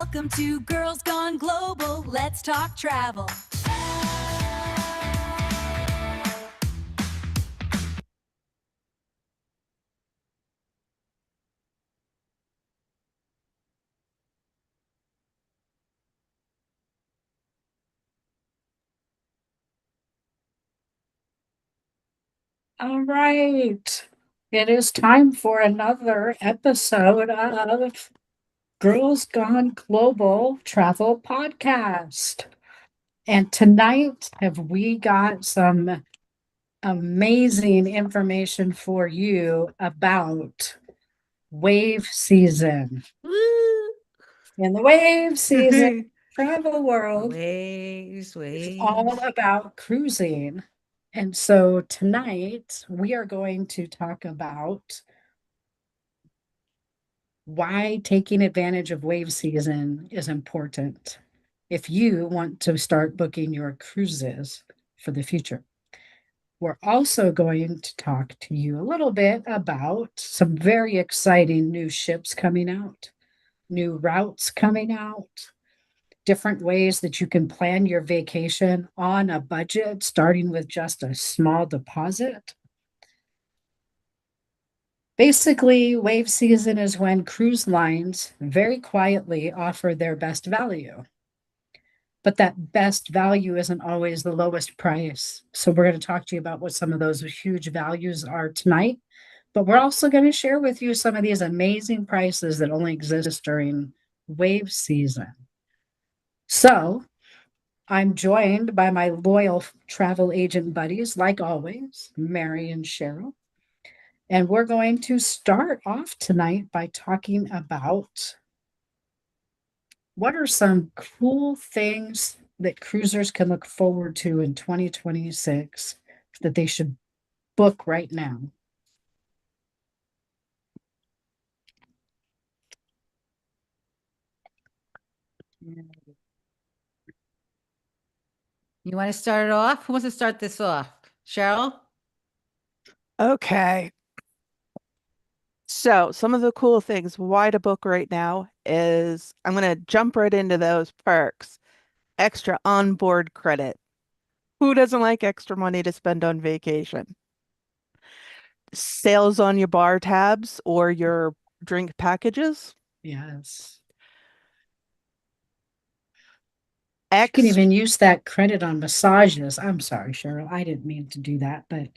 Welcome to Girls Gone Global. Let's talk travel. All right. It is time for another episode of Girls Gone Global Travel Podcast. And tonight, have we got some amazing information for you about wave season. Woo! In the wave season, travel world Waves, is all waves. about cruising. And so tonight, we are going to talk about why taking advantage of wave season is important if you want to start booking your cruises for the future. We're also going to talk to you a little bit about some very exciting new ships coming out, new routes coming out, different ways that you can plan your vacation on a budget, starting with just a small deposit. Basically, wave season is when cruise lines very quietly offer their best value. But that best value isn't always the lowest price. So, we're going to talk to you about what some of those huge values are tonight. But we're also going to share with you some of these amazing prices that only exist during wave season. So, I'm joined by my loyal travel agent buddies, like always, Mary and Cheryl. And we're going to start off tonight by talking about what are some cool things that cruisers can look forward to in 2026 that they should book right now. You want to start it off? Who wants to start this off? Cheryl? Okay. So some of the cool things why to book right now is I'm going to jump right into those perks. Extra onboard credit. Who doesn't like extra money to spend on vacation? Sales on your bar tabs or your drink packages. Yes. You can even use that credit on massages. I'm sorry, Cheryl. I didn't mean to do that, but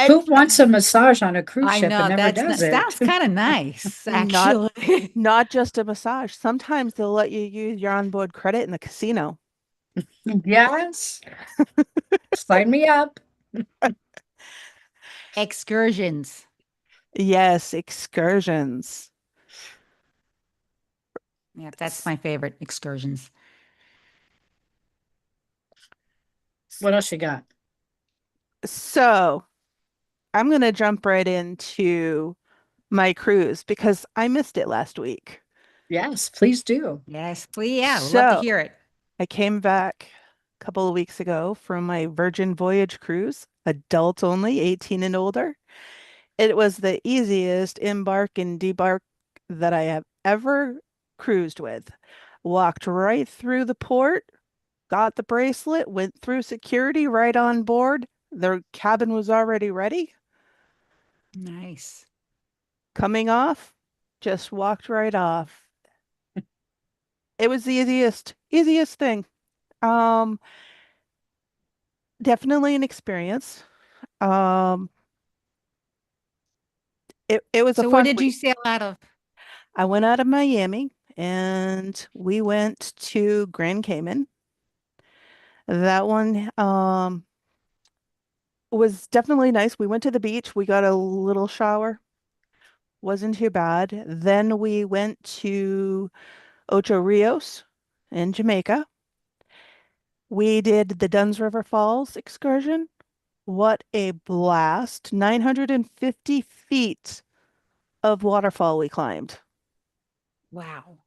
who wants a massage on a cruise I ship and know never does it? sounds kind of nice, Not actually. not just a massage. Sometimes they'll let you use your onboard credit in the casino. Yes. Sign me up. Excursions. Yes, excursions. Yeah, that's my favorite, excursions. What else you got? So I'm going to jump right into my cruise because I missed it last week. Yes, please do. Yes, please. Yeah, love to So hear it. I came back a couple of weeks ago from my Virgin Voyage cruise, adult only, 18 and older. It was the easiest embark and debark that I have ever cruised with. Walked right through the port, got the bracelet, went through security right on board. Their cabin was already ready. Nice. Coming off, just walked right off. It was the easiest thing. Um, Definitely an experience. Um, it was a So where fun did you week. sail out of? I went out of Miami and we went to Grand Cayman. That one was definitely nice. We went to the beach. We got a little shower. Wasn't too bad. Then we went to Ocho Rios in Jamaica. We did the Dunn's River Falls excursion. What a blast. 950 feet of waterfall we climbed. Wow.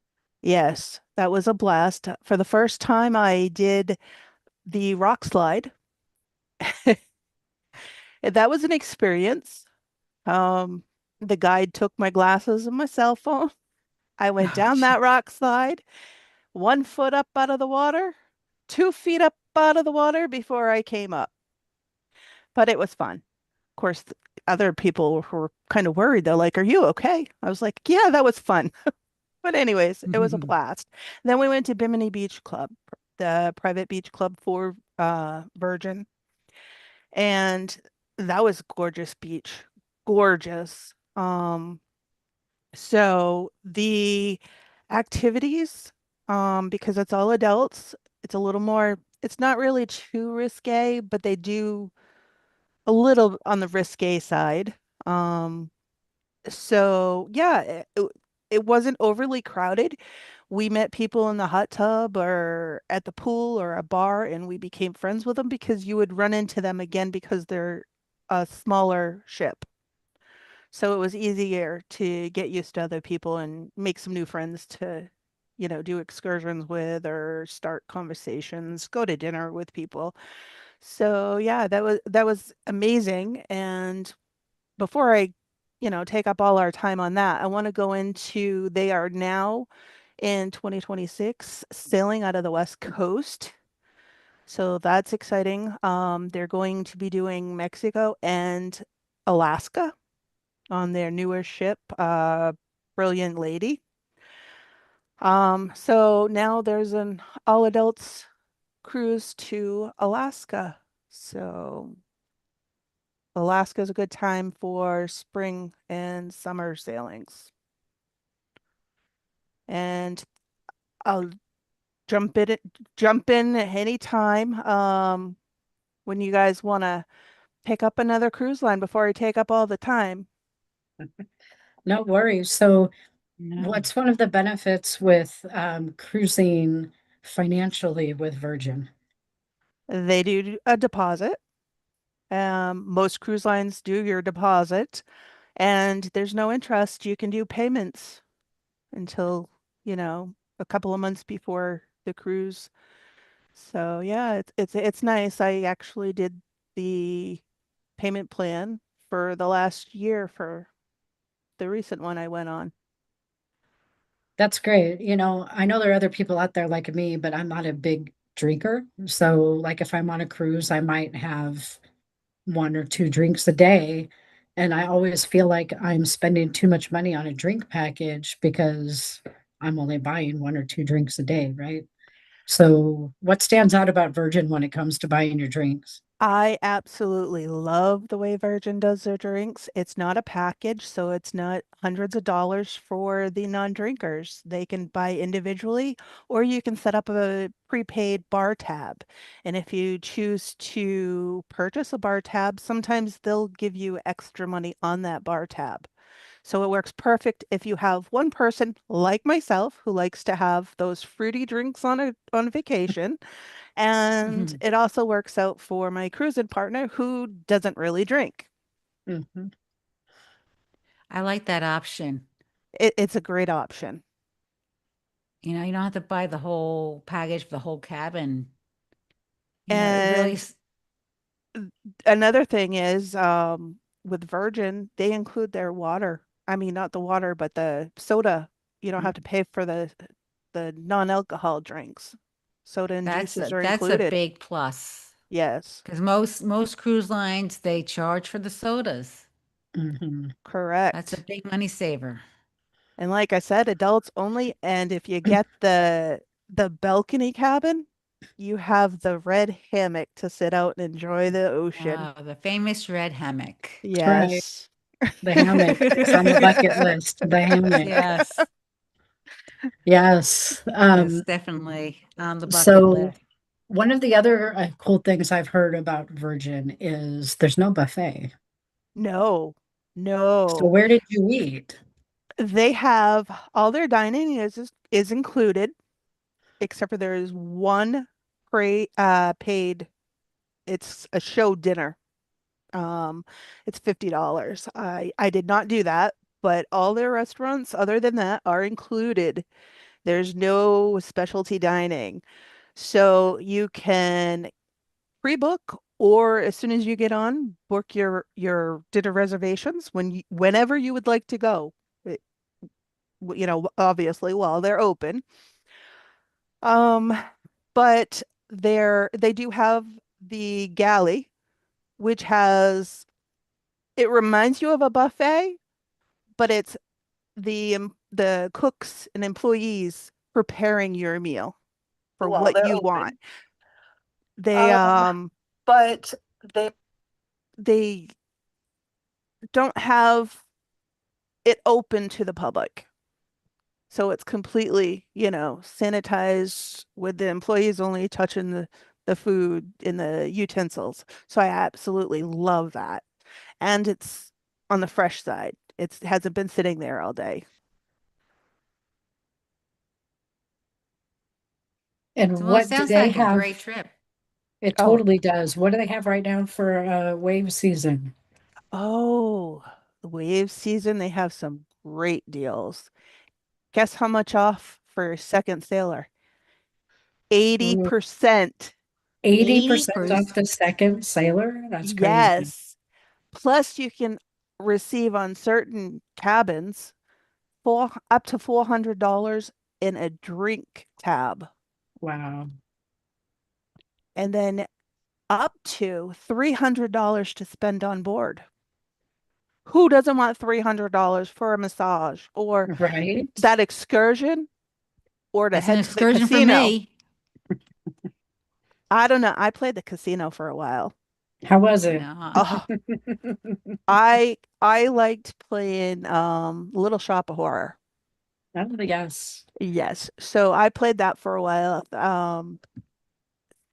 Yes, that was a blast. For the first time, I did the rock slide. That was an experience. Um, the guide took my glasses and my cell phone. I went Oh, down that rock slide, 1 foot up out of the water, 2 feet up out of the water before I came up. But it was fun. Of course, other people were kind of worried. They're like, "Are you okay?" I was like, "Yeah, that was fun." But anyways, it was a blast. Then we went to Bimini Beach Club, the private beach club for Virgin, and that was gorgeous beach, gorgeous. So the activities, because it's all adults, it's a little more, it's not really too risque, but they do a little on the risque side. Um, so yeah, it wasn't overly crowded. We met people in the hot tub or at the pool or a bar, and we became friends with them because you would run into them again because they're a smaller ship. So it was easier to get used to other people and make some new friends to, do excursions with or start conversations, go to dinner with people. So yeah, that was amazing. And before I, take up all our time on that, I want to go into they are now in 2026 sailing out of the West Coast. So that's exciting. They're going to be doing Mexico and Alaska on their newer ship, Brilliant Lady. So now there's an all adults cruise to Alaska. So Alaska is a good time for spring and summer sailings. And I'll jump in at any time when you guys want to pick up another cruise line before I take up all the time. No worries. So no. what's one of the benefits with cruising financially with Virgin? They do a deposit. Most cruise lines do your deposit, and there's no interest. You can do payments until, a couple of months before the cruise. So yeah, it's nice. I actually did the payment plan for the last year for the recent one I went on. That's great. I know there are other people out there like me, but I'm not a big drinker. So, like, if I'm on a cruise, I might have one or two drinks a day. And I always feel like I'm spending too much money on a drink package because I'm only buying one or two drinks a day, right? So, what stands out about Virgin when it comes to buying your drinks? I absolutely love the way Virgin does their drinks. It's not a package, so it's not hundreds of dollars for the non-drinkers. They can buy individually, or you can set up a prepaid bar tab. And if you choose to purchase a bar tab, sometimes they'll give you extra money on that bar tab. So it works perfect if you have one person like myself who likes to have those fruity drinks on vacation, and Mhm. it also works out for my cruising partner who doesn't really drink. Mhm. I like that option. It's a great option. You don't have to buy the whole package for the whole cabin. It really, And another thing is, with Virgin, they include their water. I mean, not the water, but the soda. You don't have to pay for the non-alcohol drinks. Soda and juices are that's a included. big plus Yes, because most cruise lines they charge for the sodas. Mhm. That's a correct. big money saver. And like I said, adults only. And if you get the balcony cabin, you have the red hammock to sit out and enjoy the ocean. The famous red hammock. Right. Yes. The hammock. It's on the bucket list. The hammock. Yes, Yes. yes, definitely on the bucket So list. one of the other cool things I've heard about Virgin is there's no buffet. No, So no. where did you eat? They have all their dining is included, except for there is one paid, it's a show dinner. Um, it's $50. I did not do that, but all their restaurants other than that are included. There's no specialty dining. So you can pre-book or as soon as you get on, book your dinner reservations whenever you would like to go. It- obviously while they're open. Um, but they do have the galley, which it reminds you of a buffet, but it's the cooks and employees preparing your meal for While what they're you want. open. They But they they don't have it open to the public. So it's completely, sanitized with the employees only touching the food in the utensils. So I absolutely love that. And it's on the fresh side. It hasn't been sitting there all day. and So, well, it what do sounds they like a have? great trip. It Oh, totally does. What do they have right now for wave season? oh, the wave season, they have some great deals. Guess how much off for second sailor? 80%. 80% off 80%. the second sailor? That's crazy. Yes. Plus, you can receive on certain cabins up to $400 in a drink tab, Wow. and then up to $300 to spend on board. Who doesn't want $300 for a massage or Right? that excursion or to That's an head to the excursion for casino? me. I don't know. I played the casino for a while. How was it? No. Oh, I liked playing Little Shop of Horror. Oh, yes. Yes. So I played that for a while.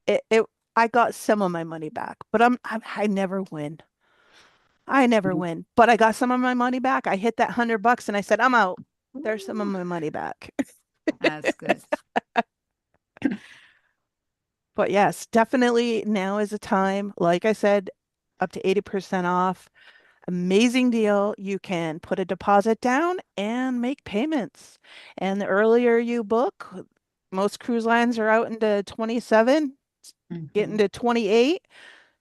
It I got some of my money back, but I never win. I never win, but I got some of my money back. I hit that $100 and I said, I'm out. There's some of Ooh, my money back. that's good. But yes, definitely now is a time, like I said, up to 80% off. Amazing deal. You can put a deposit down and make payments. And the earlier you book, most cruise lines are out into 27, getting Mhm. to 28.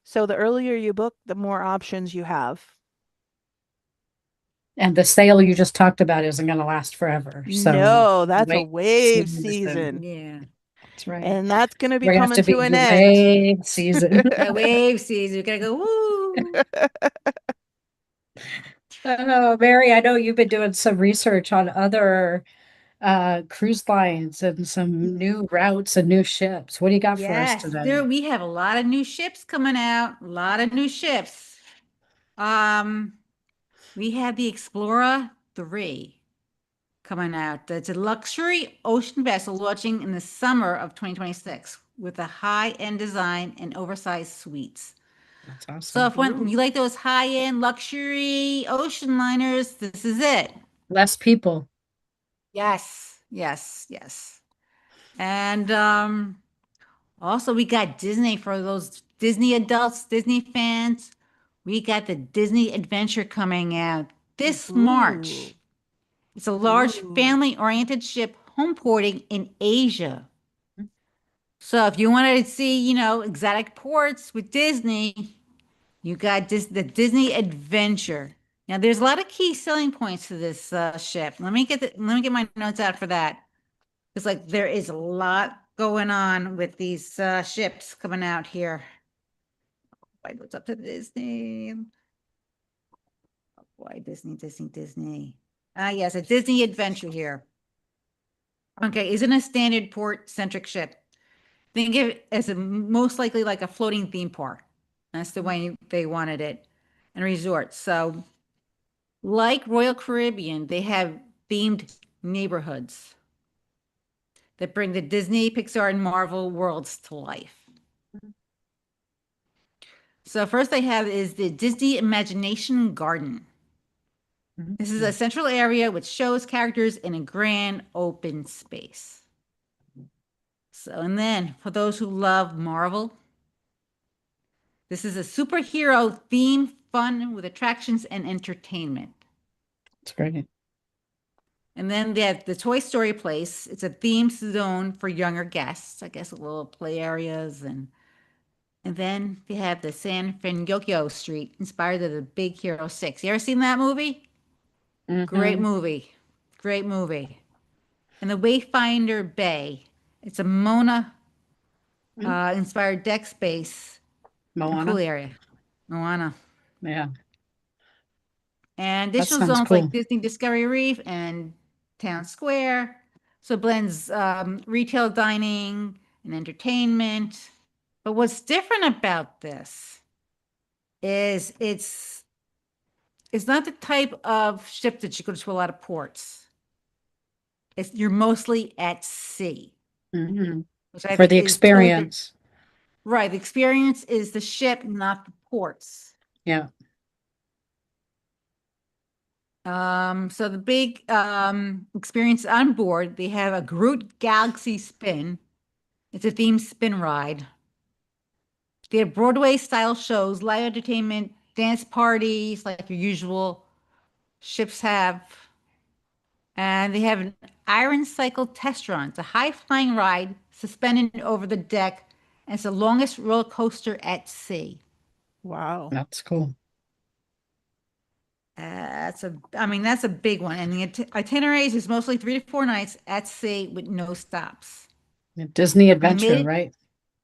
So the earlier you book, the more options you have. And the sale you just talked about isn't going to last forever. So No, that's a wait, wave season. season. Yeah. That's right. And that's going to be We're gonna have coming to be to an end. wave season. Yeah, wave season. We gotta go. Woo. Oh, Mary, I know you've been doing some research on other cruise lines and some new routes and new ships. What do you got for us Yes, there today? we have a lot of new ships coming out. A lot of new ships. Um, we have the Explorer 3 coming out. It's a luxury ocean vessel launching in the summer of 2026 with a high-end design and oversized suites. That's So awesome. if when Ooh. you like those high-end luxury ocean liners, this is it. Less people. Yes, yes, yes. And also we got Disney for those Disney adults, Disney fans. We got the Disney Adventure coming out this Ooh. March. It's a large Ooh. family-oriented ship homeporting in Asia. So if you wanted to see, exotic ports with Disney, you got the Disney Adventure. Now, there's a lot of key selling points to this ship. Let me get my notes out for that. It's like there is a lot going on with these ships coming out here. Why what's up to Disney? Why Disney, Disney, Disney? Ah, yes, a Disney Adventure here. Okay, isn't a standard port-centric ship. Think of it as most likely like a floating theme park. That's the way they wanted it, and resort. So, like Royal Caribbean, they have themed neighborhoods that bring the Disney, Pixar, and Marvel worlds to life. So, first they have is the Disney Imagination Garden. This is a Mhm. central area with shows, characters, in a grand open space. So, and then for those who love Marvel, this is a superhero theme, fun with attractions and entertainment. That's great. And then they have the Toy Story place. It's a themed zone for younger guests, I guess, little play areas and then they have the San Francisco Street, inspired of the Big Hero 6. You ever seen that movie? Great Hmm. movie. Great movie. And the Wayfinder Bay. It's a Mona inspired deck space. A cool Moana. area. Moana. Yeah, And that additional sounds zones like cool. Disney Discovery Reef and Town Square. So it blends retail dining and entertainment. But what's different about this is it's not the type of ship that you go to a lot of ports. You're mostly at sea, Hmm. which I For think the is totally different. experience. Right. The experience is the ship, not the ports. Yeah. So the big experience on board, they have a Groot Galaxy Spin. It's a themed spin ride. They have Broadway style shows, live entertainment, dance parties, like your usual ships have. And they have an Iron Cycle test run. It's a high flying ride suspended over the deck, and it's the longest roller coaster at sea. Wow. That's cool. I mean, that's a big one. And the itineraries is mostly 3 to 4 nights at sea with no stops. Disney And they Adventure, made it, right?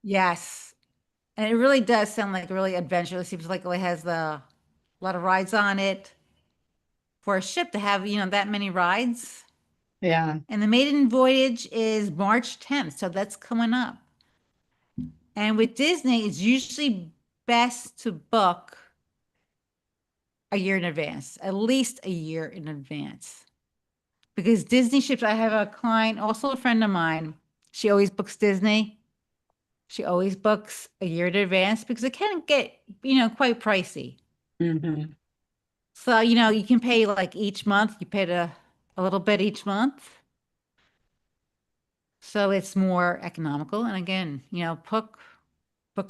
yes. And it really does sound like really adventurous. It seems like it has a lot of rides on it. For a ship to have, that many rides. Yeah. And the maiden voyage is March 10th, so that's coming up. And with Disney, it's usually best to book a year in advance, at least a year in advance. Because Disney ships, I have a client, also a friend of mine, she always books Disney. She always books a year in advance because it can get, quite pricey. Hmm. So, you can pay like each month, you pay a little bit each month. So it's more economical. And again, book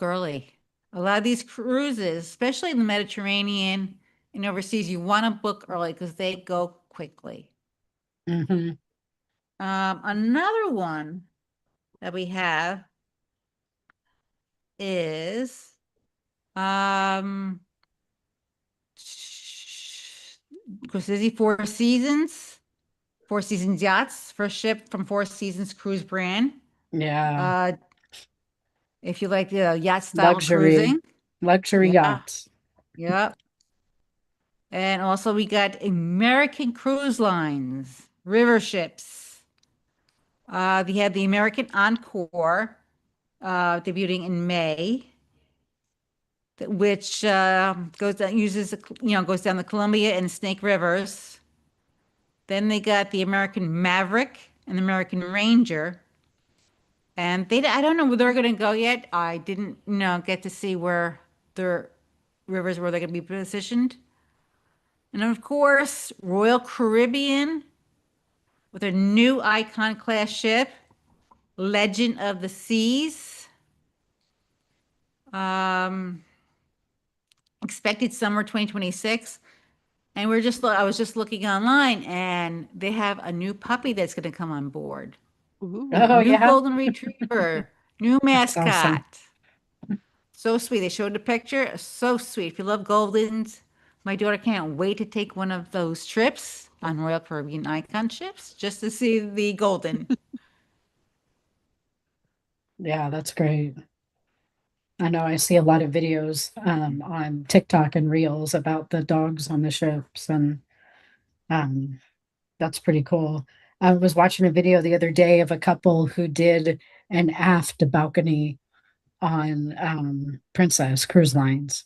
early. A lot of these cruises, especially in the Mediterranean and overseas, you want to book early because they go quickly. Hmm. Another one that we have is Cruise Four Seasons Yachts, first ship from Four Seasons Cruise brand. Yeah. Uh, if you like the yacht style Luxury, cruising. luxury Yeah. yachts. Yep. And also we got American Cruise Lines, river ships. They had the American Encore debuting in May, which goes down the Columbia and Snake Rivers. Then they got the American Maverick and the American Ranger. And I don't know where they're going to go yet. I didn't, get to see where their rivers where they're going to be positioned. And of course, Royal Caribbean with a new Icon class ship, Legend of the Seas. Um, Expected summer 2026. And I was just looking online and they have a new puppy that's going to come on board. Ooh. Oh, New yeah. golden retriever, new That's awesome. mascot. So sweet. They showed the picture. So sweet. If you love Goldens, my daughter can't wait to take one of those trips on Royal Caribbean Icon ships just to see the Golden. Yeah, that's great. I know I see a lot of videos on TikTok and Reels about the dogs on the ships, and um, that's pretty cool. I was watching a video the other day of a couple who did an aft balcony on Princess Cruise Lines.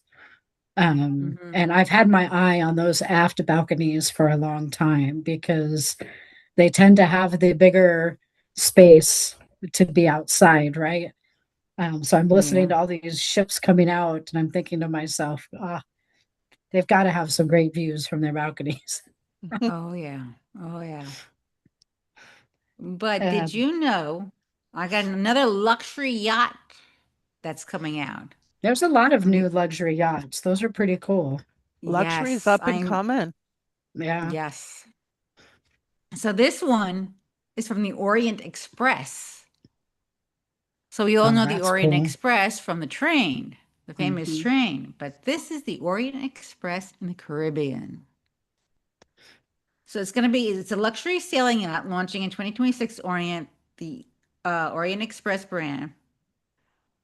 Mhm. And I've had my eye on those aft balconies for a long time because they tend to have the bigger space to be outside, right? So I'm listening Yeah. to all these ships coming out, and I'm thinking to myself, they've got to have some great views from their balconies. Oh, yeah. Oh, yeah. But did And you know I got another luxury yacht that's coming out? there's a lot of From the new luxury yachts. Those are pretty cool. Luxury is Yes, up and coming. Yeah. yes. So this one is from the Orient Express. So we all Oh, know the that's Orient cool. Express from the train, the famous Hmm. train, but this is the Orient Express in the Caribbean. So it's a luxury sailing yacht launching in 2026, the Orient Express brand.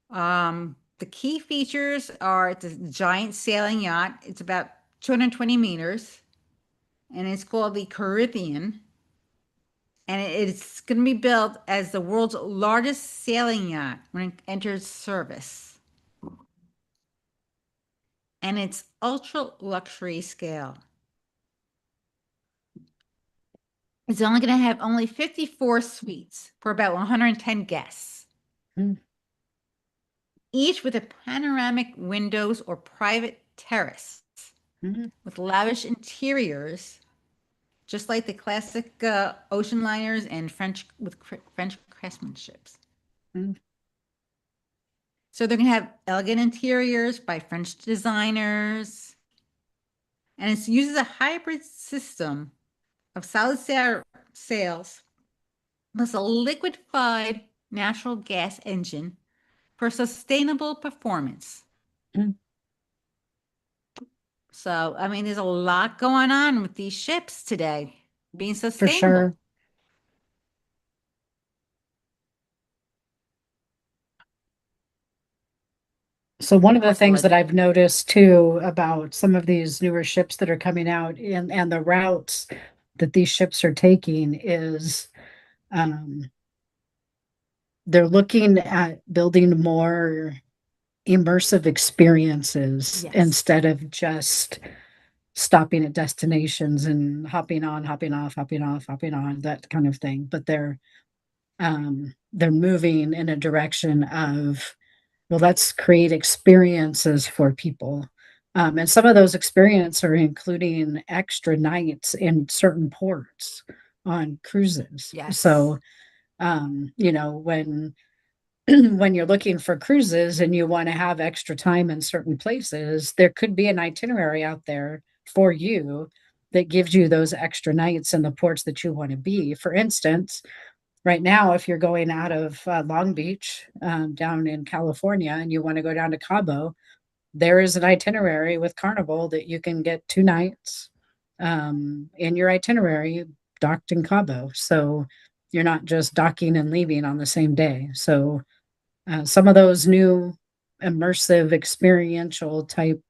The key features are it's a giant sailing yacht. It's about 220 meters, and it's called the Corinthian. And it's going to be built as the world's largest sailing yacht when it enters service. And it's ultra luxury scale. It's only going to have only 54 suites for about 110 guests, Mm. each with a panoramic windows or private terrace Mhm. with lavish interiors, just like the classic ocean liners and French craftsmanship. Mm. So they're going to have elegant interiors by French designers, and it uses a hybrid system of solid sails plus a liquefied natural gas engine for sustainable performance. Mm. So, I mean, there's a lot going on with these ships today being For sustainable. sure. So one of the things that I've noticed too about some of these newer ships that are coming out and the routes that these ships are taking is um, they're looking at building more immersive experiences Yes. instead of just stopping at destinations and hopping on, hopping off, hopping off, hopping on, that kind of thing. But they're moving in a direction of, well, let's create experiences for people. And some of those experiences are including extra nights in certain ports on cruises. Yes. So, when when you're looking for cruises and you want to have extra time in certain places, there could be an itinerary out there for you that gives you those extra nights in the ports that you want to be. For instance, right now, if you're going out of Long Beach down in California and you want to go down to Cabo, there is an itinerary with Carnival that you can get 2 nights in your itinerary docked in Cabo. So you're not just docking and leaving on the same day. So some of those new immersive experiential type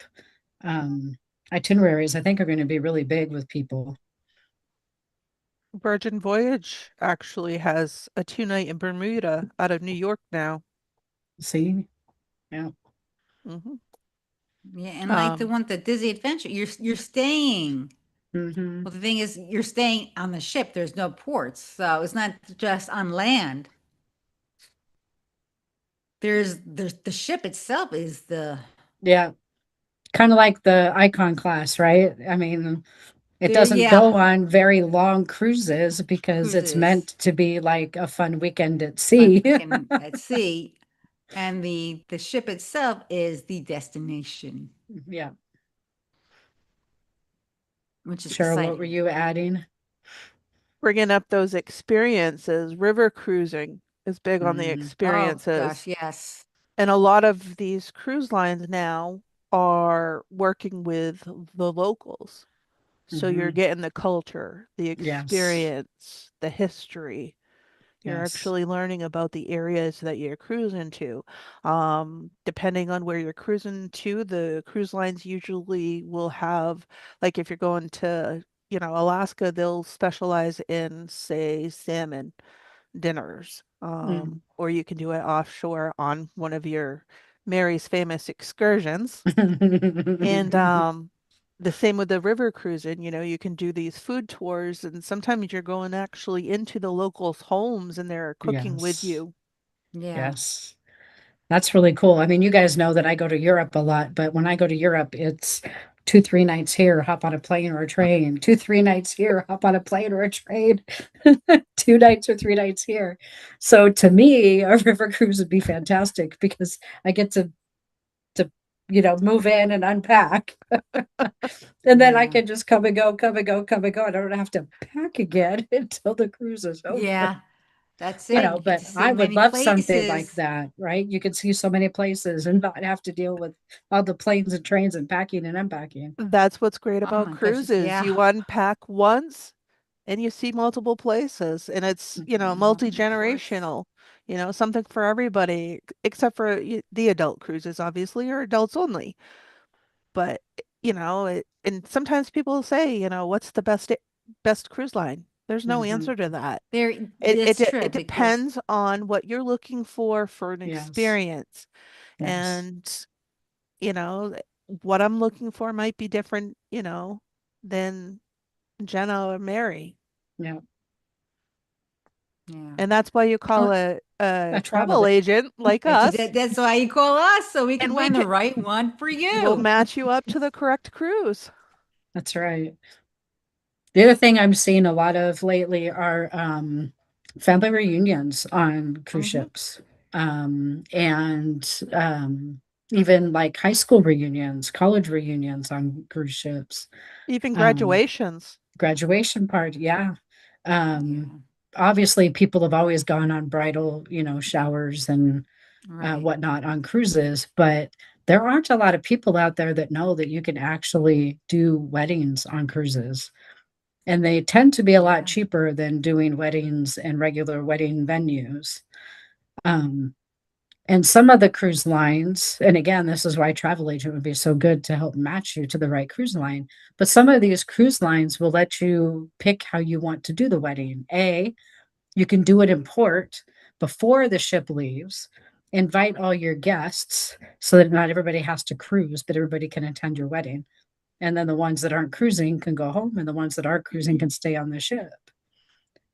itineraries, I think, are going to be really big with people. Virgin Voyage actually has a 2 night in Bermuda out of New York now. See? Yeah. hmm Yeah, and like the Um, one, the Disney Adventure, you're staying. Hmm. Well, the thing is, you're staying on the ship. There's no ports, so it's not just on land. There's the ship itself is the Yeah. Kind of like the Icon class, right? I mean, it there. doesn't Yeah, go on very long cruises because it's cruises, meant to be like a fun weekend at fun sea. weekend at sea, and the ship itself is the destination, Yeah. which is Cheryl, what were exciting. you adding? bringing up those experiences, river cruising is big on the Mm. Oh gosh, experiences. yes. And a lot of these cruise lines now are working with the locals. So you're Hmm. getting the culture, the Yes. experience, the history. You're Yes. actually learning about the areas that you're cruising to. Depending on where you're cruising to, the cruise lines usually will have, like if you're going to, Alaska, they'll specialize in, say, salmon dinners. Mm. Or you can do it offshore on one of your Mary's famous excursions. And the same with the river cruising, you can do these food tours, and sometimes you're going actually into the locals' homes and they're cooking with Yes. you. Yeah. Yes. That's really cool. I mean, you guys know that I go to Europe a lot, but when I go to Europe, it's 2, 3 nights here, hop on a plane or a train. 2, 3 nights here, hop on a plane or a train. 2 nights or 3 nights here. So to me, a river cruise would be fantastic because I get to move in and unpack. And then I Yeah. can just come and go, come and go, come and go. I don't have to pack again until the cruise is over. Yeah. That's it. You get But to see I would many love something like places. that, right? You could see so many places and not have to deal with all the planes and trains and packing and unpacking. That's what's great Oh about my gosh. cruises. Yeah. You unpack once, and you see multiple places, and it's, Mhm. Of course. multi-generational, something for everybody, except for the adult cruises, obviously, or adults only. But, and sometimes people say, what's the best cruise line? There's no Mhm. answer to that. That's true It because depends on what you're looking for an Yes. experience. Yes. And, what I'm looking for might be different, than Jenna or Mary. Yeah. yeah. And that's why you call Well, a travel travel agent like us, That's why you call us so we can and we find the can right one for we'll you. match you up to the correct cruise. That's right. The other thing I'm seeing a lot of lately are family reunions on cruise Mhm. ships. And even like high school reunions, college reunions on cruise ships. Even Um, graduations. graduation party, yeah. Yeah. Obviously people have always gone on bridal, showers and Right. whatnot on cruises, but there aren't a lot of people out there that know that you can actually do weddings on cruises. And they tend to be a lot Yeah. cheaper than doing weddings in regular wedding venues. Um, and some of the cruise lines, and again, this is why travel agent would be so good to help match you to the right cruise line. But some of these cruise lines will let you pick how you want to do the wedding. You can do it in port before the ship leaves. Invite all your guests so that not everybody has to cruise, but everybody can attend your wedding. And then the ones that aren't cruising can go home, and the ones that are cruising can stay on the ship.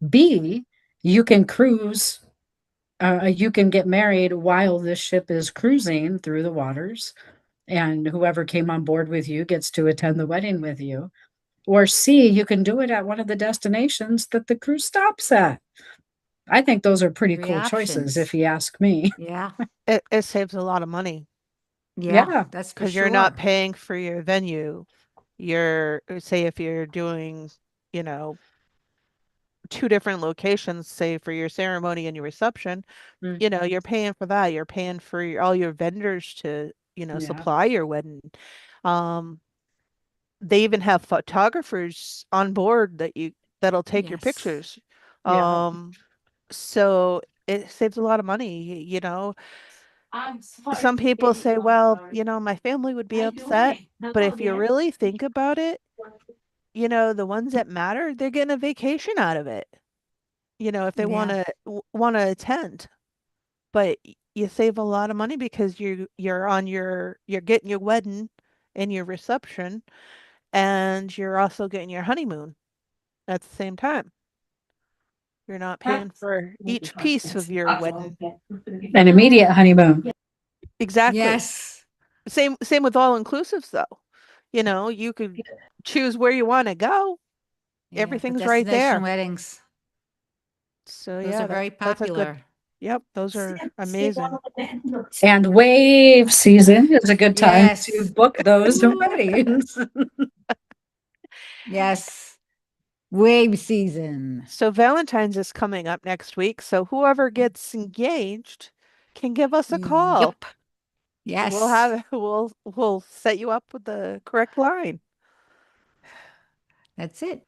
B, you can cruise, you can get married while this ship is cruising through the waters, and whoever came on board with you gets to attend the wedding with you. Or C, you can do it at one of the destinations that the cruise stops at. I think those are pretty Three cool choices, options. if you ask me. Yeah. It saves a lot of money Yeah. Yeah. That's for because you're not sure. paying for your venue. Say if you're doing, you know, two different locations, say for your ceremony and your reception, you're paying for that. You're paying for all your vendors to, Yeah. supply your wedding. Um, they even have photographers on board that'll take your Yes. pictures. Yeah. So it saves a lot of money, Some people say, well, my family would be upset, but if you really think about it, the ones that matter, they're getting a vacation out of it. If they Yeah. want to attend. But you save a lot of money because you're getting your wedding and your reception, and you're also getting your honeymoon at the same time. You're not paying for each piece of your wedding. An immediate honeymoon. Exactly. Yes. Same with all inclusives though. You could choose where you want to go. Yeah. For Everything's right destination there. weddings, So those are yeah, very that's a good. popular. Yep, those are amazing. And wave season is a good time to Yes. book those Ooh. weddings. Yes. Wave season. So Valentine's is coming up next week, so whoever gets engaged can give us a call. Yup. Yes. We'll set you up with the correct line. That's it.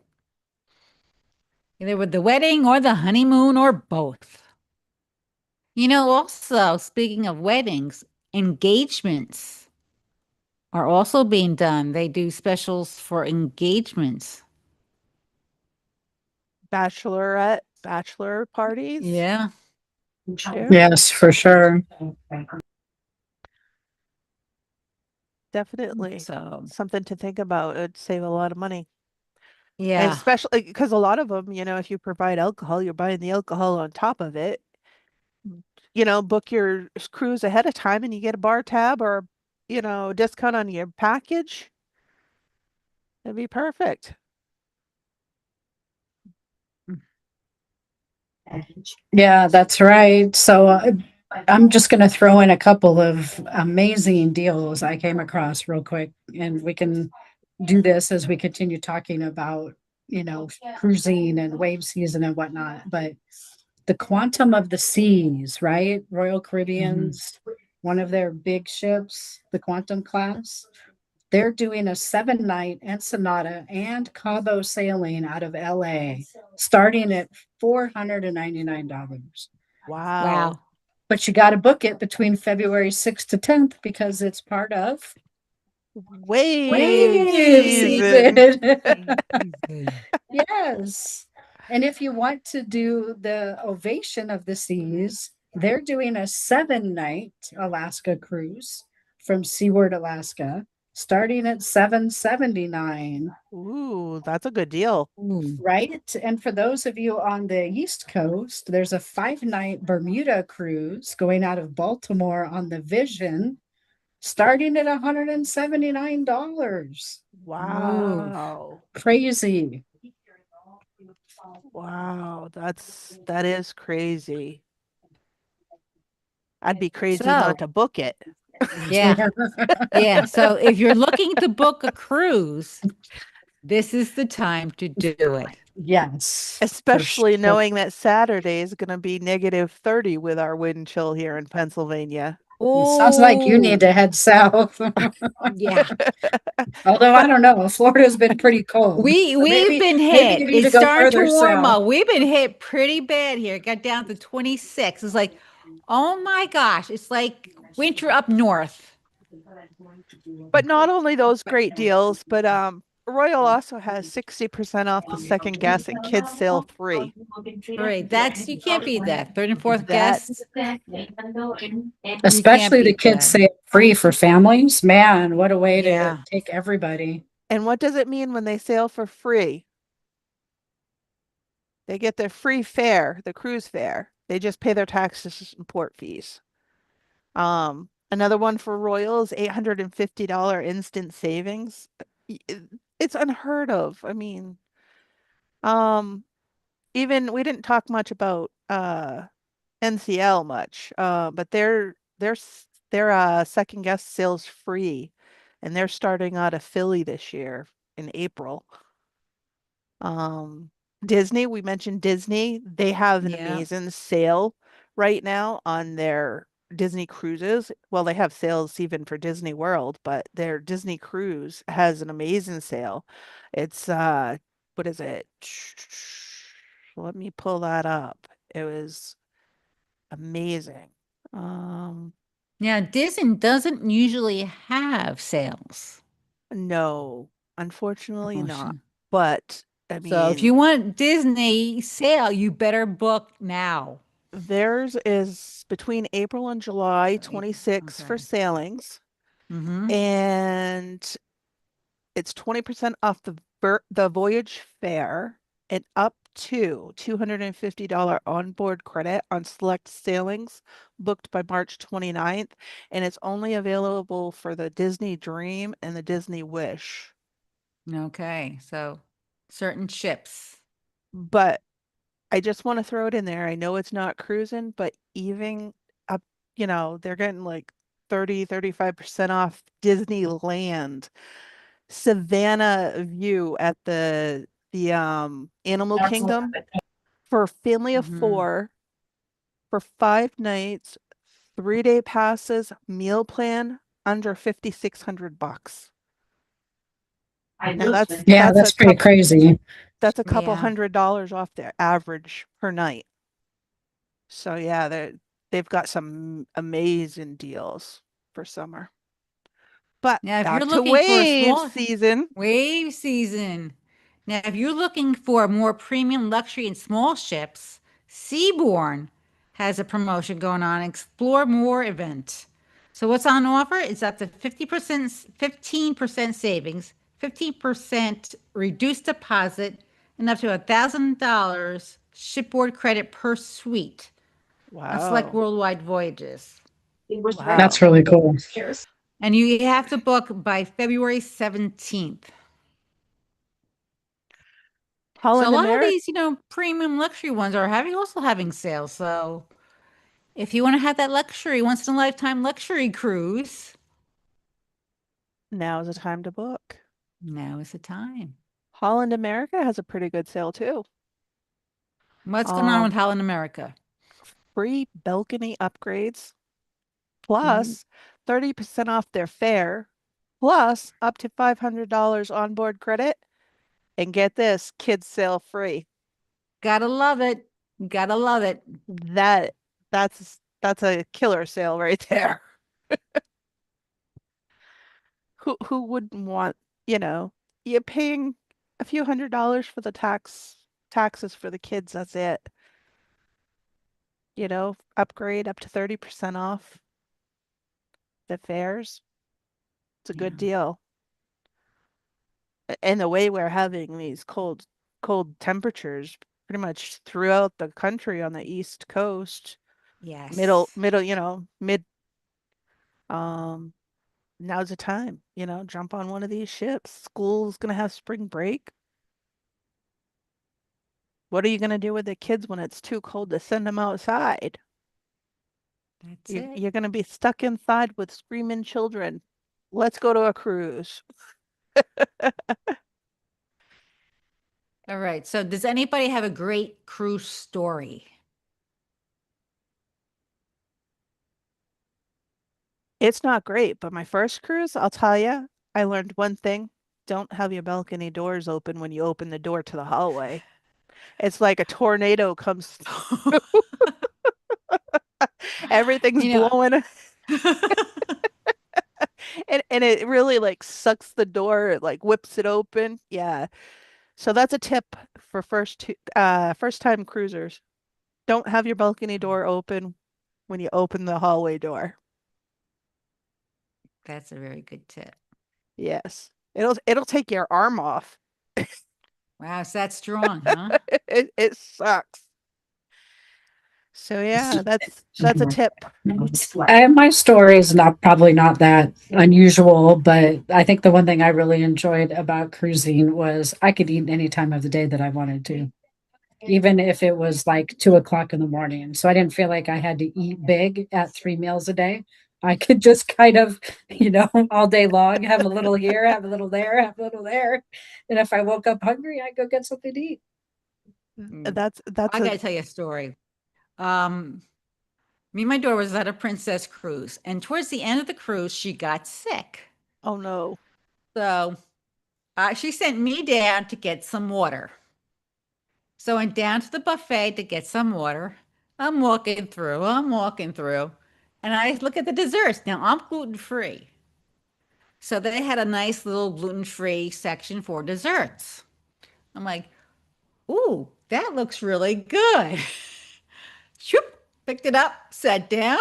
Either with the wedding or the honeymoon or both. Also, speaking of weddings, engagements are also being done. They do specials for engagements. Bachelor parties. Yeah. Sure. Yes, for sure. Definitely So, something to think about. It'd save a lot of money. And yeah. especially because a lot of them, if you provide alcohol, you're buying the alcohol on top of it. Book your cruise ahead of time and you get a bar tab or, discount on your package. That'd be perfect. Yeah, that's right. So I'm just going to throw in a couple of amazing deals I came across real quick, and we can do this as we continue talking about, cruising and wave season and whatnot. But the Quantum of the Seas, right? Royal Caribbean's one of their big ships, the Quantum class. They're doing a 7-night Ensenada and Cabo sailing out of LA, starting at $499. Wow. Wow. But you got to book it between February 6th to 10th because it's part of Wave wave season. season. Yes. And if you want to do the Ovation of the Seas, they're doing a 7-night Alaska cruise from Seaward, Alaska, starting at $779. Ooh, that's a good deal. Ooh. Right. And for those of you on the East Coast, there's a 5-night Bermuda cruise going out of Baltimore on the Vision, starting at $179. Wow. Crazy. Wow, that is crazy. I'd be crazy So, not to book it. yeah. Yeah. So if you're looking to book a cruise, this is the time to do it. Yes. for Especially sure. knowing that Saturday is going to be -30 with our wind chill here in Pennsylvania. Sounds like you need to head south. Yeah. Although I don't know, Florida's been pretty cold. We've Maybe- been maybe hit. you need It's to go starting to further warm south. up. We've been hit pretty bad here. It got down to 26. It's like, oh my gosh, it's like winter up north. But not only those great deals, but Royal also has 60% off the second guest and kids sale free. Right. That's you can't beat that. Third and fourth That- guests. Especially the beat kids that. say free for families. Man, what a way Yeah. to take everybody. And what does it mean when they sail for free? They get their free fare, the cruise fare. They just pay their taxes and port fees. Another one for Royal is $850 instant savings. It's unheard of. I mean, even we didn't talk much about NCL much, but their second guest sales free, and they're starting out of Philly this year in April. Disney, we mentioned Disney. They have an Yeah. amazing sale right now on their Disney cruises. Well, they have sales even for Disney World, but their Disney cruise has an amazing sale. It's what is it? Let me pull that up. It was amazing. Now, Disney doesn't usually have sales. No, unfortunately not. Promotion. But I So if mean, you want Disney sale, you better book now. theirs is between April and July April, 26 for okay. sailings, Mm-hmm. and it's 20% off the voyage fare and up to $250 onboard credit on select sailings booked by March 29th, and it's only available for the Disney Dream and the Disney Wish. Okay, so certain ships. But I just want to throw it in there. I know it's not cruising, but even up, they're getting like 35% off Disneyland. Savannah View at the Animal Kingdom for a family of Mhm. 4 for 5 nights, 3-day passes, meal plan under $5,600. Now Yeah, that's pretty crazy. that's a couple Yeah. $100 off their average per night. So yeah, they've got some amazing deals for summer. But Now, if back you're to looking for a wave small season. wave season. Now, if you're looking for more premium luxury and small ships, Seabourn has a promotion going on, Explore More event. So what's on offer? It's up to 50%, 15% savings, 15% reduced deposit, and up to $1,000 shipboard credit per suite on select Wow. worldwide voyages. Wow. That's really cool. And you have to book by February 17th. So a Holland lot of America. these, premium luxury ones are also having sales. So if you want to have that luxury, once in a lifetime luxury cruise, Now is the time to book. now is the time. Holland America has a pretty good sale too. What's going on with Um, Holland America? Free balcony upgrades plus 30% off their fare plus up to $500 onboard credit. And get this, kids sail free. Gotta love it. Gotta love it. That's a killer sale right there. Who wouldn't want, you know, you're paying a few $100s for the taxes for the kids, that's it. You know, upgrade up to 30% off the fares. It's a Yeah. good deal. And the way we're having these cold temperatures pretty much throughout the country on the East Coast, Yes. mid um now's the time, jump on one of these ships. School's gonna have spring break. What are you gonna do with the kids when it's too cold to send them outside? That's You're, it. you're gonna be stuck inside with screaming children. Let's go to a cruise. All right. So does anybody have a great cruise story? It's not great, but my first cruise, I'll tell you, I learned one thing. Don't have your balcony doors open when you open the door to the hallway. It's like a tornado comes everything's You know, blowing and it really like sucks the door, it like whips it open. Yeah. So that's a tip for first time cruisers. Don't have your balcony door open when you open the hallway door. that's a very good tip. Yes. It'll take your arm off. Wow, it's that strong, huh? It sucks. So yeah, that's a tip. And my story is not probably not that unusual, but I think the one thing I really enjoyed about cruising was I could eat any time of the day that I wanted to, even if it was like 2 o'clock in the morning. So I didn't feel like I had to eat big at 3 meals a day. I could just kind of, all day long have a little here, have a little there, have a little there. And if I woke up hungry, I'd go get something to eat. Mm. That's I a gotta tell you a story. Um, Me and my daughter was at a princess cruise, and towards the end of the cruise, she got sick. oh no. So she sent me down to get some water. So I went down to the buffet to get some water. I'm walking through, and I look at the desserts. Now I'm gluten free. So they had a nice little gluten free section for desserts. I'm like, ooh, that looks really good. Shoop, picked it up, sat down.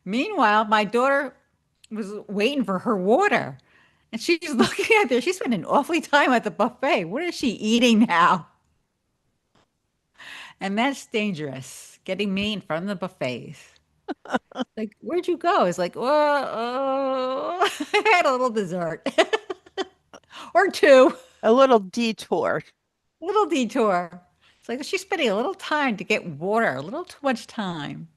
Meanwhile, my daughter was waiting for her water. And she's looking at there. She spent an awfully time at the buffet. What is she eating now? And that's dangerous, getting me in front of the buffets. Like, where'd you go? It's like, oh, I had a little dessert or two, A little detour. little detour. It's like she's spending a little time to get water, a little too much time.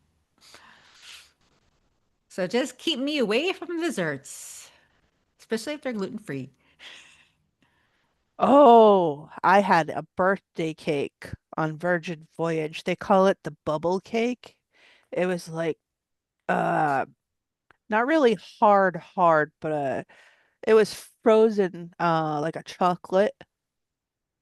So just keep me away from desserts, especially if they're gluten free. Oh, I had a birthday cake on Virgin Voyage. They call it the bubble cake. It was like uh not really hard, but it was frozen like a chocolate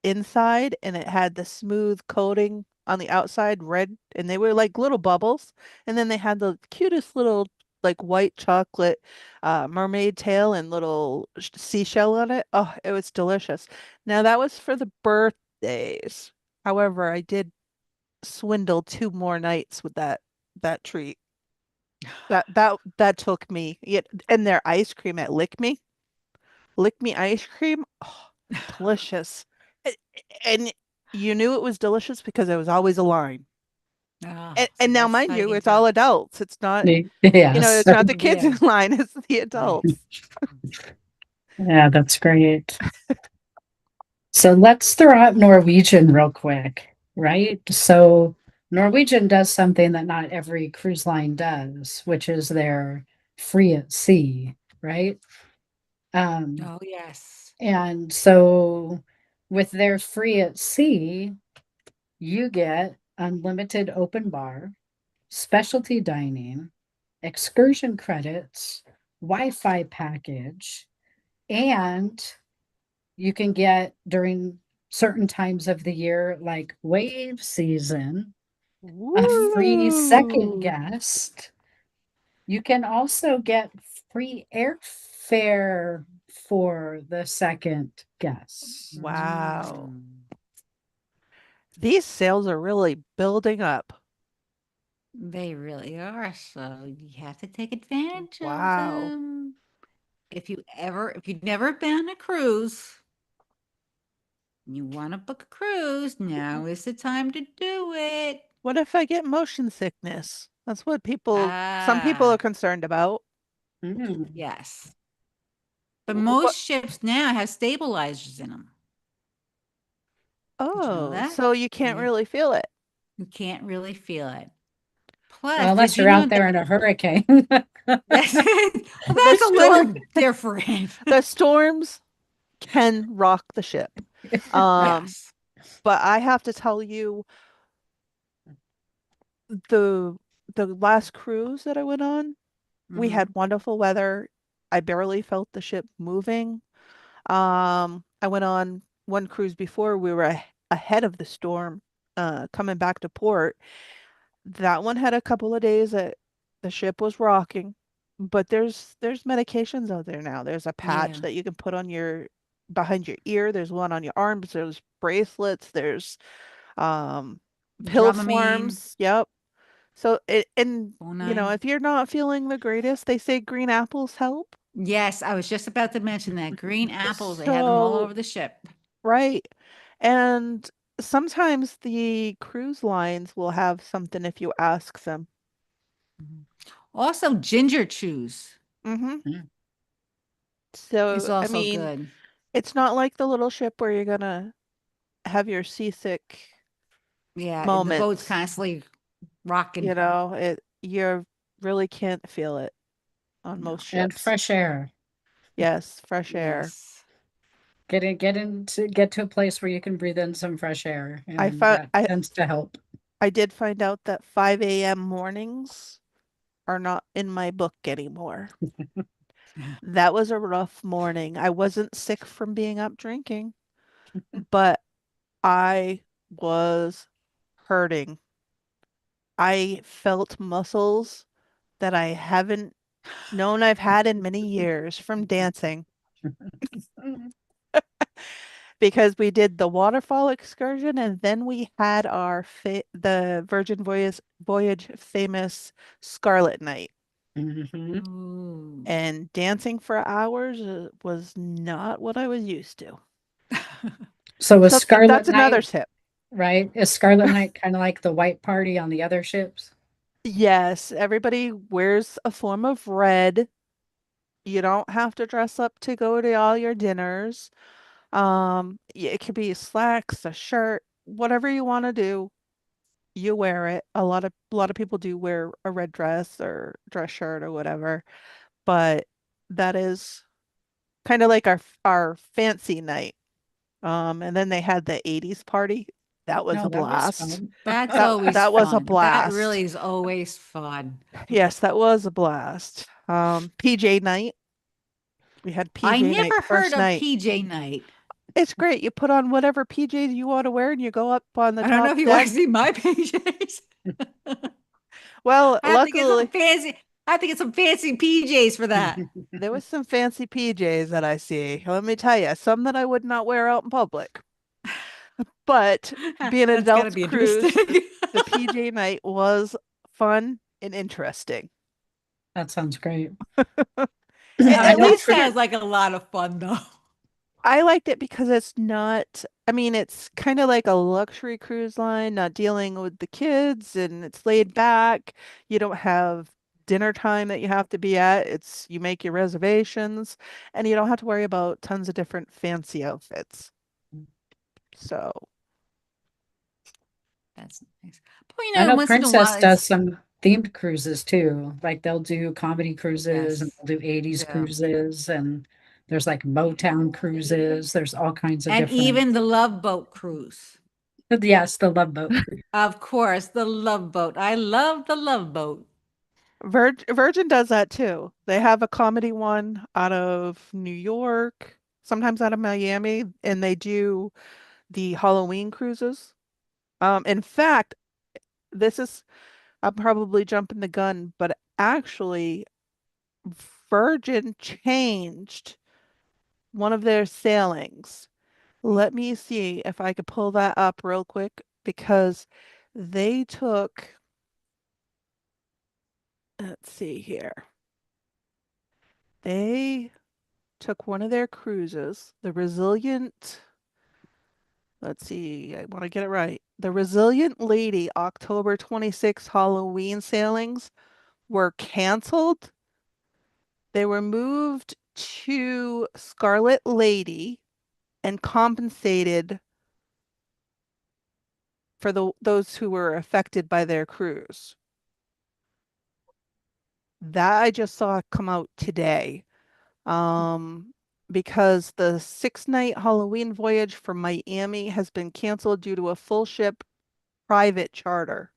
inside and it had the smooth coating on the outside red and they were like little bubbles and then they had the cutest little like white chocolate mermaid tail and little seashell on it. Oh, it was delicious. Now that was for the birthdays. However, I did swindle two more nights with that treat. That took me. Yeah, and their ice cream at Lick Me ice cream. Oh, delicious. A- And you knew it was delicious because there was always a line. Ah, And see, now, that's mind how you you, can it's all tell. adults. It's not, Yes. it's not the kids in Yeah. line, it's the adults. Yeah, that's great. So let's throw out Norwegian real quick, right? So Norwegian does something that not every cruise line does, which is they're free at sea, right? Um, Oh, yes. and so with their free at sea, you get unlimited open bar, specialty dining, excursion credits, Wi-Fi package, And you can get during certain times of the year, like wave season, a free second Woo! guest. You can also get free airfare for the second guest. Wow. Mm. These sales are really building up. They really are. So you have to take advantage of Wow. them. If you've never been on a cruise, and you want to book a cruise, now is the time to do it. What if I get motion sickness? That's what some people are Ah, concerned about. Mm. yes. But What? most ships now have stabilizers in them. Did you know Oh, that? so you can't Yeah. really feel it. You can't really feel it. Well, Plus, unless did you you're know out there that? in a hurricane. Yes. Well, The that's a storm, little different. the storms can rock the ship. Um, Yes. but I have to tell you, the the last cruise that I went on, we Hmm. had wonderful weather. I barely felt the ship moving. I went on one cruise before we were ahead of the storm, coming back to port. That one had a couple of days that the ship was rocking, but there's medications out there now. There's a patch Yeah. that you can put on your behind your ear. There's one on your arms. There's bracelets. There's um pill Dramamine, forms. Yep. So it and O9. if you're not feeling the greatest, they say green apples help. Yes, I was just about to mention that. Green apples, they have them all So over the ship. right. And sometimes the cruise lines will have something if you ask them. Mhm. Also, ginger chews Hmm. Mm. is So, I also mean, good. it's not like the little ship where you're gonna have your seasick Yeah, the boat's moments. constantly rocking. You really can't feel it on No. most And ships. fresh air. Yes, fresh air. Yes. Get to a place where you can breathe in some fresh air, I and found that tends to help. I did find out that 5 a.m. mornings are not in my book anymore. That was a rough morning. I wasn't sick from being up drinking, but I was hurting. I felt muscles that I haven't known I've had in many years from dancing because we did the waterfall excursion and then we had the Voyage famous Scarlet Night. Mhm. Ooh. And dancing for hours was not what I was used to. So is So Scarlet that's another Night, tip. right? Is Scarlet Night kind of like the white party on the other ships? Yes, everybody wears a form of red. You don't have to dress up to go to all your dinners. It could be slacks, a shirt, whatever you want to do, you wear it. A lot of people do wear a red dress or dress shirt or whatever, but that is kind of like our fancy night. And then they had the 80s party. That was No, a that was blast. fun. That's That always that was a fun. That blast. really is always fun. Yes, that was a blast. PJ night. We had I PJ night never the heard first of night. PJ night. It's great. You put on whatever PJs you want to wear and you go up on the I don't know top if you want deck. to see my PJs. Well, I have to get some luckily fancy. I have to get some fancy PJs for that. there was some fancy PJs that I see. Let me tell you, some that I would not wear out in public. But being an That's got to adults be interesting. cruise, the PJ night was fun and interesting. That sounds great. I At know That least you're sounds like a lot of fun, though. I liked it because it's not, I mean, it's kind of like a luxury cruise line, not dealing with the kids and it's laid back. You don't have dinner time that you have to be at. You make your reservations and you don't have to worry about tons of different fancy outfits. So, That's nice. But I know once in a Princess while, does it's some themed cruises too. Like they'll do comedy cruises and yes, they'll do 80s yeah, cruises, and there's like Motown cruises. There's all kinds of and different. even the Love Boat cruise. Yes, the Love Boat. Of course, the Love Boat. I love the Love Boat. Virgin does that too. They have a comedy one out of New York, sometimes out of Miami, and they do the Halloween cruises. In fact, this is I'm probably jumping the gun, but actually Virgin changed one of their sailings. Let me see if I could pull that up real quick because they took, let's see here. They took one of their cruises, the Resilient, let's see, I want to get it right. The Resilient Lady October 26 Halloween sailings were canceled. They were moved to Scarlet Lady and compensated for those who were affected by their cruise. That I just saw come out today. Because the 6-night Halloween voyage from Miami has been canceled due to a full ship private charter.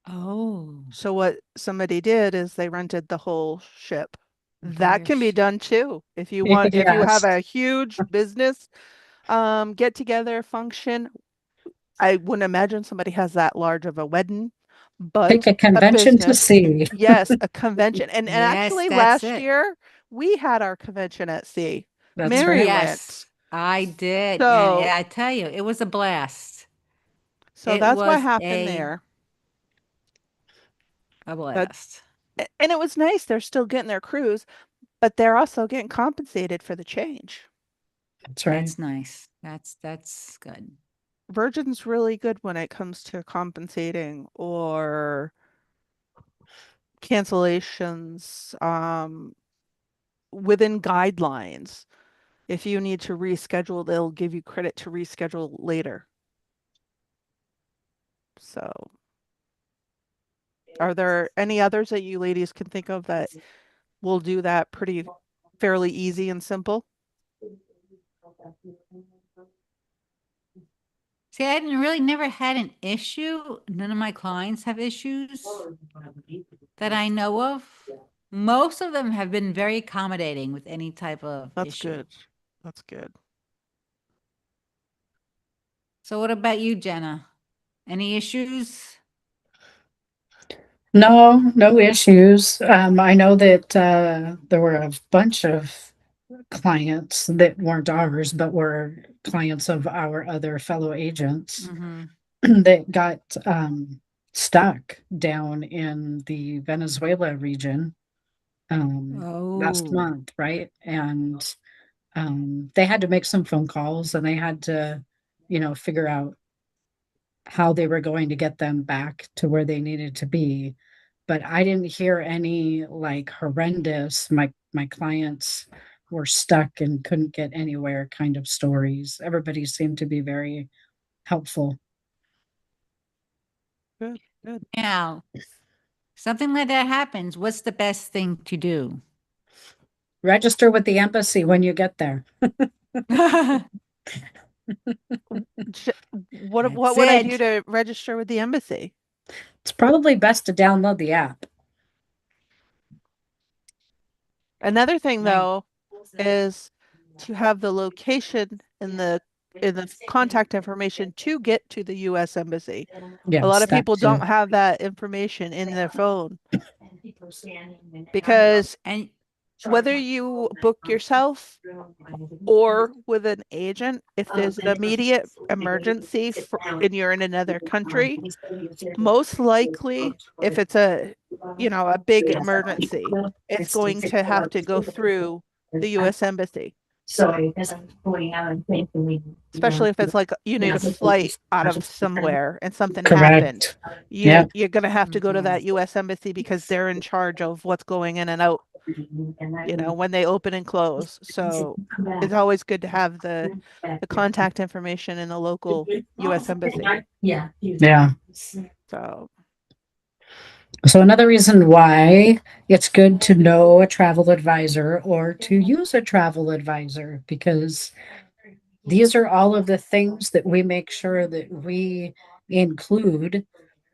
Oh. So what somebody did is they rented the whole ship. That Entire can be ship. done too. If you want, if you have Yes. a huge business get together function, I wouldn't imagine somebody has that large of a wedding, Pick but a a convention to business. see. Yes, a convention. And Yes, actually that's last it. year we had our convention at sea. That's Mary right. went. Yes, I did. And So I tell you, it was a blast. so It that's what was happened there. a But blast. and it was nice. They're still getting their cruise, but they're also getting compensated for the change. That's right. That's nice. That's good. Virgin's really good when it comes to compensating or cancellations, within guidelines. If you need to reschedule, they'll give you credit to reschedule later. So, are there any others that you ladies can think of that will do that pretty fairly easy and simple? See, I hadn't really never had an issue. None of my clients have issues that I know of. Most of them have been very accommodating with any type of That's issue. good. That's good. So what about you, Jenna? Any issues? No, no issues. I know that there were a bunch of clients that weren't ours, but were clients of our other fellow agents Mm-hmm. that got stuck down in the Venezuela region last Oh, month, right? And they had to make some phone calls and they had to, figure out how they were going to get them back to where they needed to be. But I didn't hear any like horrendous, my clients were stuck and couldn't get anywhere kind of stories. Everybody seemed to be very helpful. Good. Good. now something like that happens. What's the best thing to do? Register with the embassy when you get there. J- What That's would I do it. to register with the embassy? It's probably best to download the app. Another thing Like, though is to have the location in the contact information to get to the US Embassy. A lot Yes, of that people don't too. have that information in their phone because and whether you book yourself or with an agent, if there's an immediate emergency and you're in another country, most likely if it's a big emergency, it's going to have to go through the US Embassy. Especially if it's like you need a flight out of somewhere and something happened. Correct. Yeah. You're gonna have to go to Mhm. that US Embassy because they're in charge of what's going in and out, when they open and close. So it's always good to have the contact information in the local US Embassy. Yeah. So So another reason why it's good to know a travel advisor or to use a travel advisor, because these are all of the things that we make sure that we include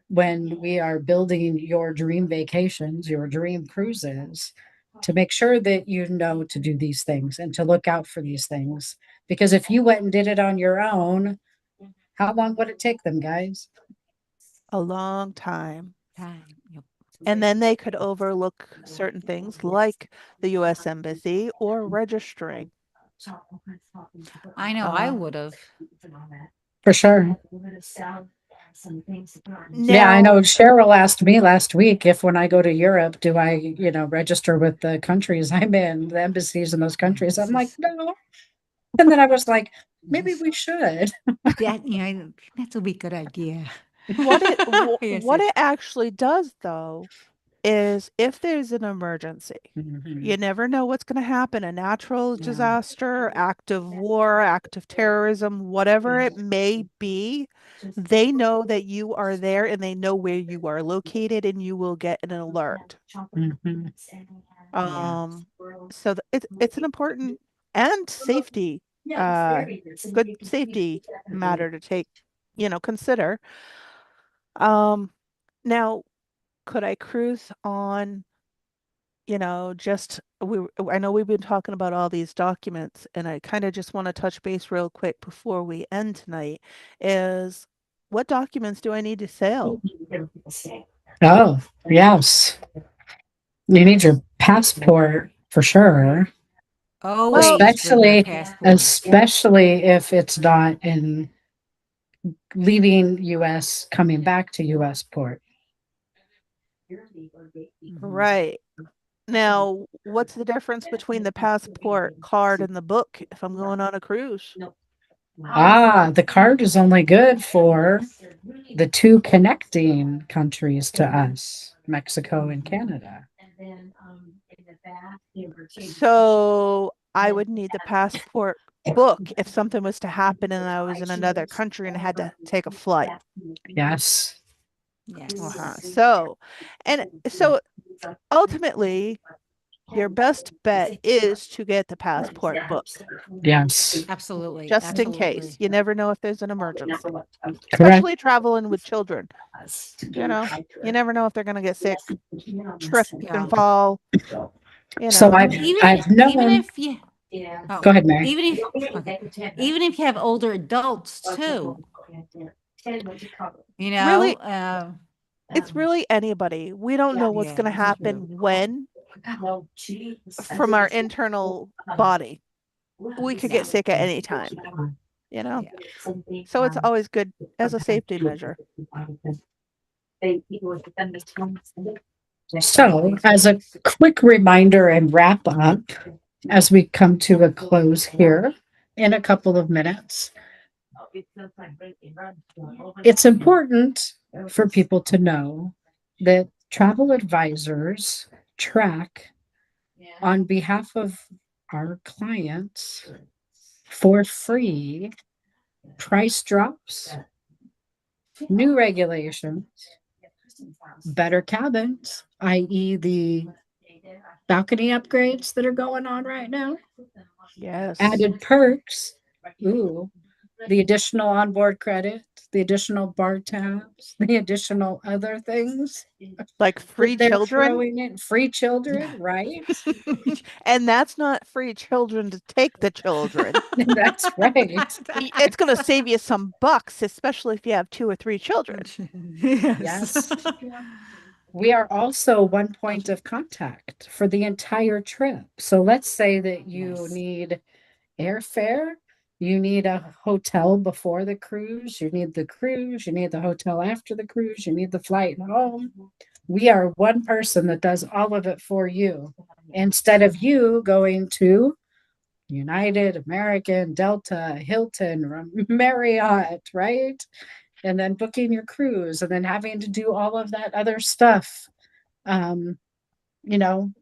when we are building your dream vacations, your dream cruises, to make sure that you know to do these things and to look out for these things. Because if you went and did it on your own, how long would it take them, guys? A long time. Time. Yep. And then they could overlook certain things like the US Embassy or registering. I know I Uh, would have. For sure. Yeah, I Now, know Cheryl asked me last week if when I go to Europe, do I, register with the countries I'm in, the embassies in those countries? I'm like, no. And then I was like, maybe we should. That, that would be a good idea. what it Yes, what yes. it actually does though is if there's an emergency, Mhm. you never know what's going to happen, a natural disaster, act of war, act of terrorism, whatever it may be, they know that you are there and they know where you are located and you will get an alert. Mhm. Yeah. So it's an important and safety, uh, good safety matter to take, consider. Um, Now, could I cruise on, just I know we've been talking about all these documents, and I kind of just want to touch base real quick before we end tonight, is what documents do I need to sail? Oh, yes. You need your passport for sure. Well, Always bring your Especially, passport. especially if it's not in leaving US, coming back to US port. Mhm. right. Now, what's the difference between the passport card and the book if I'm going on a cruise? Ah, the card is only good for the two connecting countries to us, Mexico and Canada. So I would need the passport book if something was to happen and I was in another country and I had to take a flight. Yes. Yes. So ultimately, your best bet is to get the passport book, Yes. Absolutely. just in case. Absolutely. You never know if there's an emergency, Correct. especially traveling with children. You never know if they're going to get sick, trip Yeah. and fall, So I've Even I've even known. if you Go oh, ahead, Mary. even if okay. Even if you have older adults too, Really, it's um, really anybody. We don't know what's yeah, going to that's true. happen when from our internal body. We could get Yeah. sick at any time, you know? Yeah. So it's always good as a safety measure. So, as a quick reminder and wrap up, as we come to a close here in a couple of minutes, it's important for people to know that travel advisors track on behalf of our clients for free price drops, new regulations, better cabins, i.e., the balcony upgrades that are going on right now, Yes. added perks. Ooh, the additional onboard credit, the additional bar tabs, the additional other things Like free that they're children. throwing in. Free children, right? And that's not free children to take the children. That's right. It's going to save you some bucks, especially if you have 2 or 3 children. Yes. Yes. We are also one point of contact for the entire trip. So let's say that you Yes. need airfare, you need a hotel before the cruise, you need the cruise, you need the hotel after the cruise, you need the flight home. We are one person that does all of it for you instead of you going to United, American, Delta, Hilton, Marriott, right? And then booking your cruise and then having to do all of that other stuff. Um,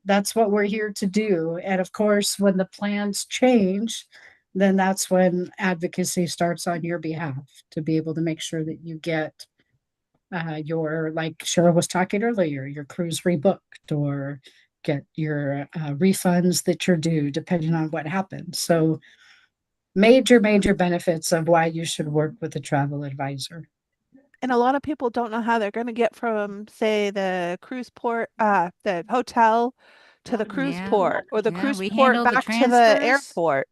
that's what we're here to do. And of course, when the plans change, then that's when advocacy starts on your behalf to be able to make sure that you get your, like Cheryl was talking earlier, your cruise rebooked or get your refunds that you're due, depending on what happens. So, major benefits of why you should work with a travel advisor. And a lot of people don't know how they're going to get from, say, the cruise port, the hotel to the cruise Yeah, port, or the yeah, cruise we port handle the back to the transfers. airport.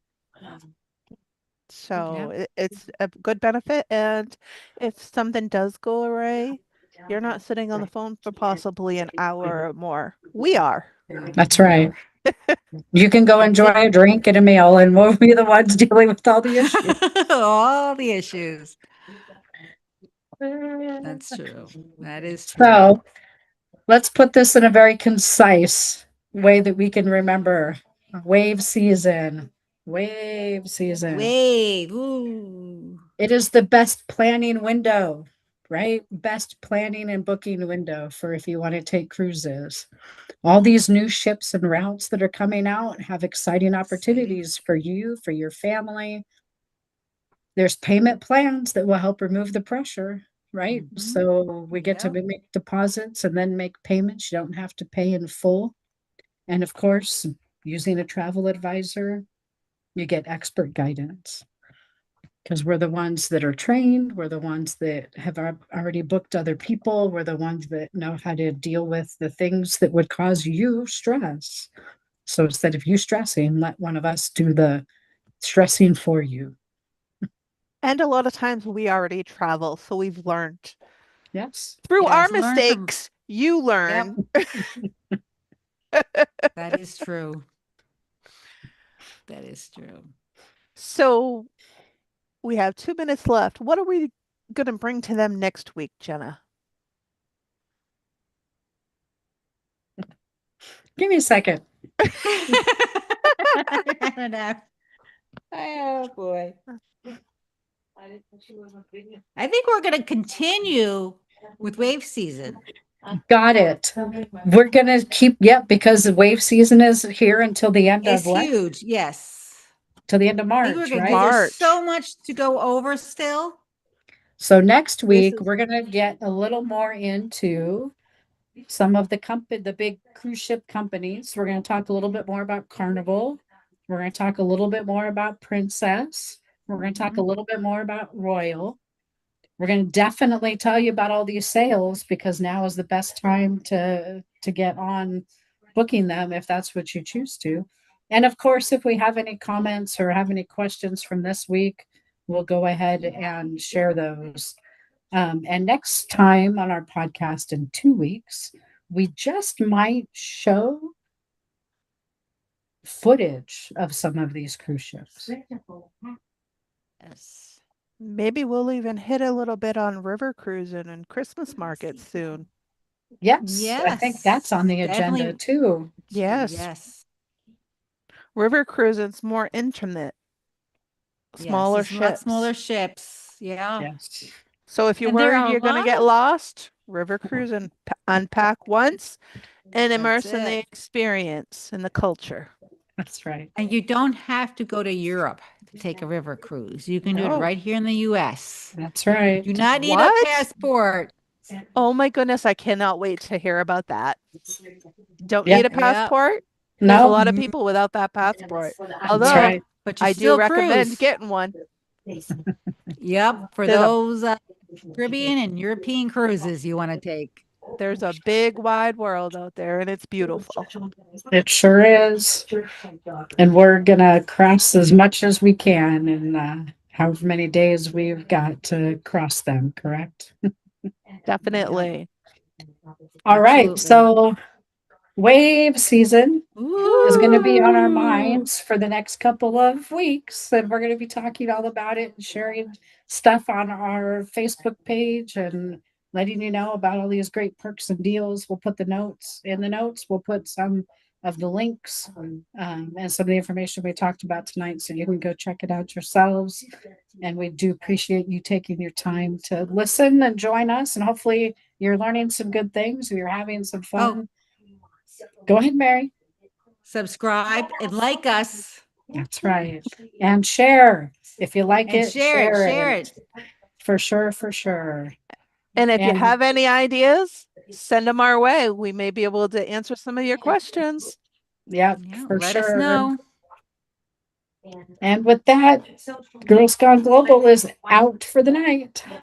So it's a good benefit. And if something does go awry, you're not sitting on the phone for possibly an hour or more. We are. That's right. You can go enjoy a drink and a meal, and we'll be the ones dealing with all the issues. All the issues. That's true. That is true. So let's put this in a very concise way that we can remember. Wave season. Wave season. Wave. Ooh. It is the best planning window, right? Best planning and booking window for if you want to take cruises. All these new ships and routes that are coming out have exciting opportunities for you, for your family. There's payment plans that will help remove the pressure, right? Mhm. So we get to Yep. make deposits and then make payments. You don't have to pay in full. And of course, using a travel advisor, you get expert guidance because we're the ones that are trained. We're the ones that have already booked other people. We're the ones that know how to deal with the things that would cause you stress. So instead of you stressing, let one of us do the stressing for you. And a lot of times we already travel, so we've learned. Yes. Through our Yes, learn from. mistakes, you Yep, learn. that is true. That is true. So we have 2 minutes left. What are we going to bring to them next week, Jenna? Give me a second. I don't know. Oh boy. I think we're going to continue with wave season. Got it. We're gonna keep, yep, because the wave season is here until the end It's of what? huge. Yes. Till the end of I think we're March, going to, right? there's March. so much to go over still. So next This week, is, we're gonna get a little more into some of the big cruise ship companies. We're gonna talk a little bit more about Carnival. We're gonna talk a little bit more about Princess. We're gonna talk a little bit more about Royal. We're gonna definitely tell you about all these sales because now is the best time to get on booking them if that's what you choose to. And of course, if we have any comments or have any questions from this week, we'll go ahead and share those. And next time on our podcast in 2 weeks, we just might show footage of some of these cruise ships. yes. Maybe we'll even hit a little bit on river cruising and Christmas markets soon. Yes, I think that's on the agenda Definitely. too. Yes. Yes. River cruising's more intimate, smaller Yes. It's a lot smaller ships. ships. Yeah. Yes. So if you're And there worried are a you're going to lot get of, lost, river cruising, unpack once and that's immerse in the it. experience and the culture. That's right. And you don't have to go to Europe to take a river cruise. You can do it No. right here in the US. That's right. Do not need a What? passport. Oh my goodness, I cannot wait to hear about that. Don't Yeah. need a Yeah. passport? There's a No, lot of people without that passport. that's Although right. But you I do still recommend cruise. getting one. Yep. For There's a those Caribbean and European cruises you want to take. there's a big wide world out there and it's beautiful. It sure is. And we're gonna cross as much as we can in however many days we've got to cross them, correct? Definitely. All right, Absolutely. so wave season is going to be on our Ooh. minds for the next couple of weeks, and we're going to be talking all about it and sharing stuff on our Facebook page and letting you know about all these great perks and deals. We'll put the notes in the notes. We'll put some of the links and some of the information we talked about tonight, so you can go check it out yourselves. And we do appreciate you taking your time to listen and join us, and hopefully you're learning some good things. You're having some fun. Go ahead, Mary. Subscribe and like us. That's right. And share. If you like And it, share it. For sure, for sure. And if you And have any ideas, send them our way. We may be able to answer some of your questions. yeah, Yeah, for let us sure. know. And with that, Girls Gone Global is out for the night.